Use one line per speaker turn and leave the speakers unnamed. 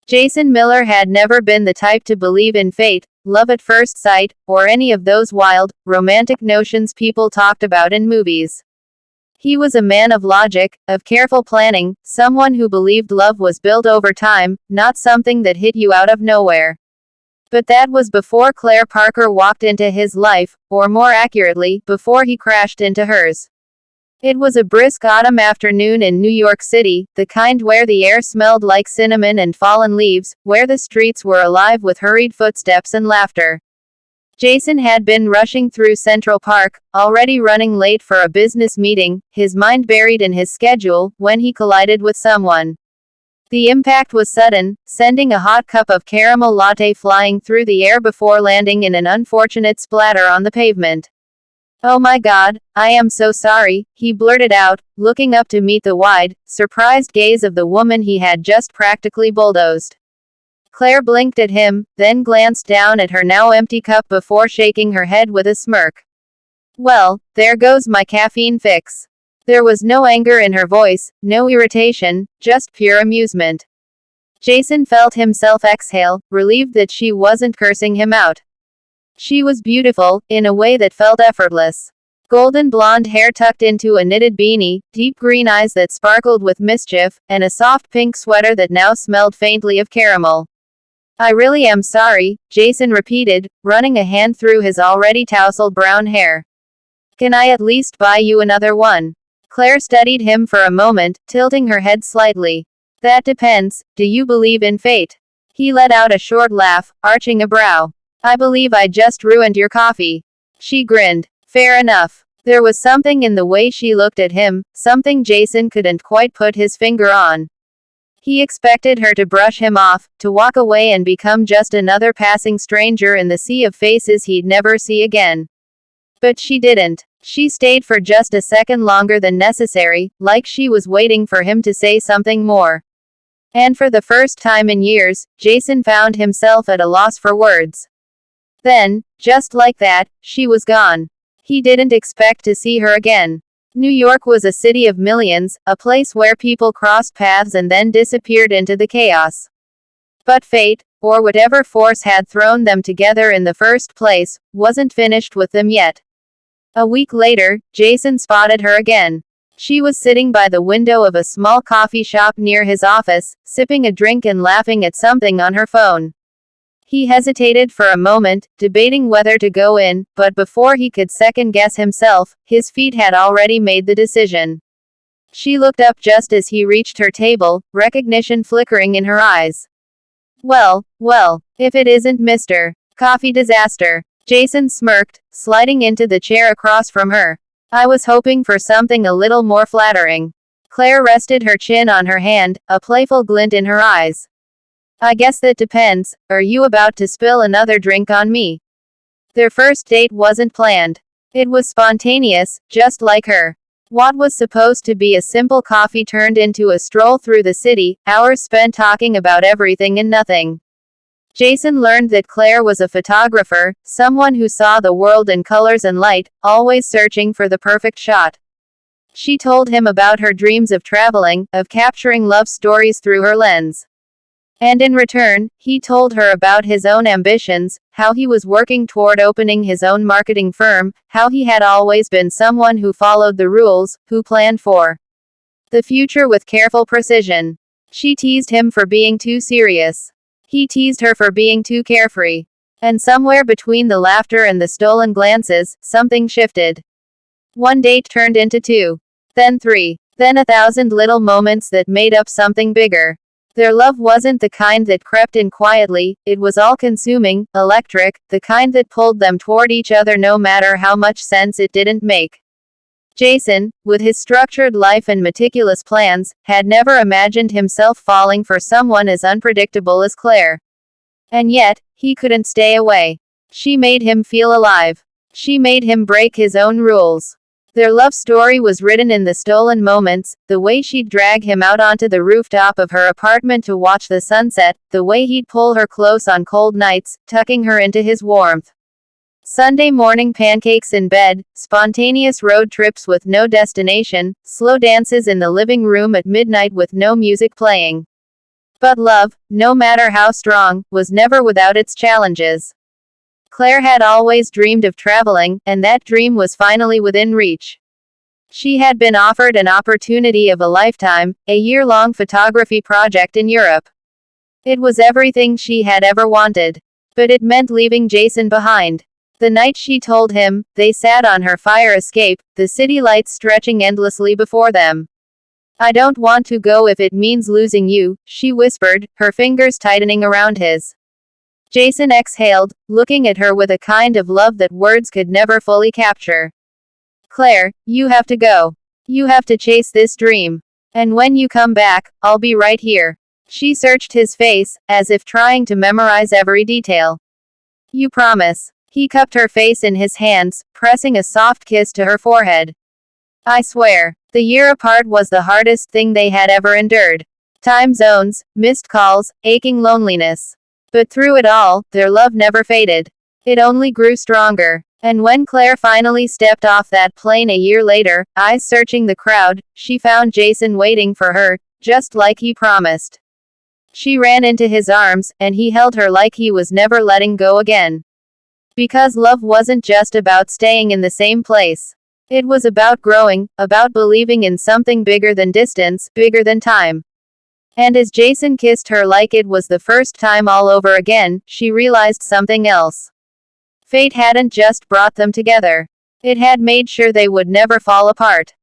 Jason Miller had never been the type to believe in fate, love at first sight, or any of those wild, romantic notions people talked about in movies. He was a man of logic, of careful planning, someone who believed love was built over time, not something that hit you out of nowhere. But that was before Claire Parker walked into his life, or more accurately, before he crashed into hers. It was a brisk autumn afternoon in New York City, the kind where the air smelled like cinnamon and fallen leaves, where the streets were alive with hurried footsteps and laughter. Jason had been rushing through Central Park, already running late for a business meeting, his mind buried in his schedule, when he collided with someone. The impact was sudden, sending a hot cup of caramel latte flying through the air before landing in an unfortunate splatter on the pavement. "Oh my God, I am so sorry," he blurted out, looking up to meet the wide, surprised gaze of the woman he had just practically bulldozed. Claire blinked at him, then glanced down at her now empty cup before shaking her head with a smirk. "Well, there goes my caffeine fix." There was no anger in her voice, no irritation, just pure amusement. Jason felt himself exhale, relieved that she wasn't cursing him out. She was beautiful, in a way that felt effortless. Golden blonde hair tucked into a knitted beanie, deep green eyes that sparkled with mischief, and a soft pink sweater that now smelled faintly of caramel. "I really am sorry," Jason repeated, running a hand through his already tousled brown hair. "Can I at least buy you another one?" Claire studied him for a moment, tilting her head slightly. "That depends. Do you believe in fate?" He let out a short laugh, arching a brow. "I believe I just ruined your coffee." She grinned. Fair enough. There was something in the way she looked at him, something Jason couldn't quite put his finger on. He expected her to brush him off, to walk away and become just another passing stranger in the sea of faces he'd never see again. But she didn't. She stayed for just a second longer than necessary, like she was waiting for him to say something more. And for the first time in years, Jason found himself at a loss for words. Then, just like that, she was gone. He didn't expect to see her again. New York was a city of millions, a place where people crossed paths and then disappeared into the chaos. But fate, or whatever force had thrown them together in the first place, wasn't finished with them yet. A week later, Jason spotted her again. She was sitting by the window of a small coffee shop near his office, sipping a drink and laughing at something on her phone. He hesitated for a moment, debating whether to go in, but before he could second-guess himself, his feet had already made the decision. She looked up just as he reached her table, recognition flickering in her eyes. Well, if it isn't Mr. Coffee Disaster. Jason smirked, sliding into the chair across from her. "I was hoping for something a little more flattering." Claire rested her chin on her hand, a playful glint in her eyes. "I guess that depends. Are you about to spill another drink on me?" Their first date wasn't planned. It was spontaneous, just like her. What was supposed to be a simple coffee turned into a stroll through the city, hours spent talking about everything and nothing. Jason learned that Claire was a photographer, someone who saw the world in colors and light, always searching for the perfect shot. She told him about her dreams of traveling, of capturing love stories through her lens. And in return, he told her about his own ambitions, how he was working toward opening his own marketing firm, how he had always been someone who followed the rules, who planned for the future with careful precision. She teased him for being too serious. He teased her for being too carefree. And somewhere between the laughter and the stolen glances, something shifted. One date turned into two. Then three. Then 1,000 little moments that made up something bigger. Their love wasn't the kind that crept in quietly, it was all-consuming, electric, the kind that pulled them toward each other no matter how much sense it didn't make. Jason, with his structured life and meticulous plans, had never imagined himself falling for someone as unpredictable as Claire. And yet, he couldn't stay away. She made him feel alive. She made him break his own rules. Their love story was written in the stolen moments, the way she'd drag him out onto the rooftop of her apartment to watch the sunset, the way he'd pull her close on cold nights, tucking her into his warmth. Sunday morning pancakes in bed, spontaneous road trips with no destination, slow dances in the living room at midnight with no music playing. But love, no matter how strong, was never without its challenges. Claire had always dreamed of traveling, and that dream was finally within reach. She had been offered an opportunity of a lifetime, a year-long photography project in Europe. It was everything she had ever wanted. But it meant leaving Jason behind. The night she told him, they sat on her fire escape, the city lights stretching endlessly before them. I don't want to go if it means losing you, she whispered, her fingers tightening around his. Jason exhaled, looking at her with a kind of love that words could never fully capture. Claire, you have to go. You have to chase this dream. And when you come back, I'll be right here. She searched his face, as if trying to memorize every detail. You promise. He cupped her face in his hands, pressing a soft kiss to her forehead. I swear. The year apart was the hardest thing they had ever endured. Time zones, missed calls, aching loneliness. But through it all, their love never faded. It only grew stronger. And when Claire finally stepped off that plane a year later, eyes searching the crowd, she found Jason waiting for her, just like he promised. She ran into his arms, and he held her like he was never letting go again. Because love wasn't just about staying in the same place. It was about growing, about believing in something bigger than distance, bigger than time. And as Jason kissed her like it was the first time all over again, she realized something else. Fate hadn't just brought them together. It had made sure they would never fall apart.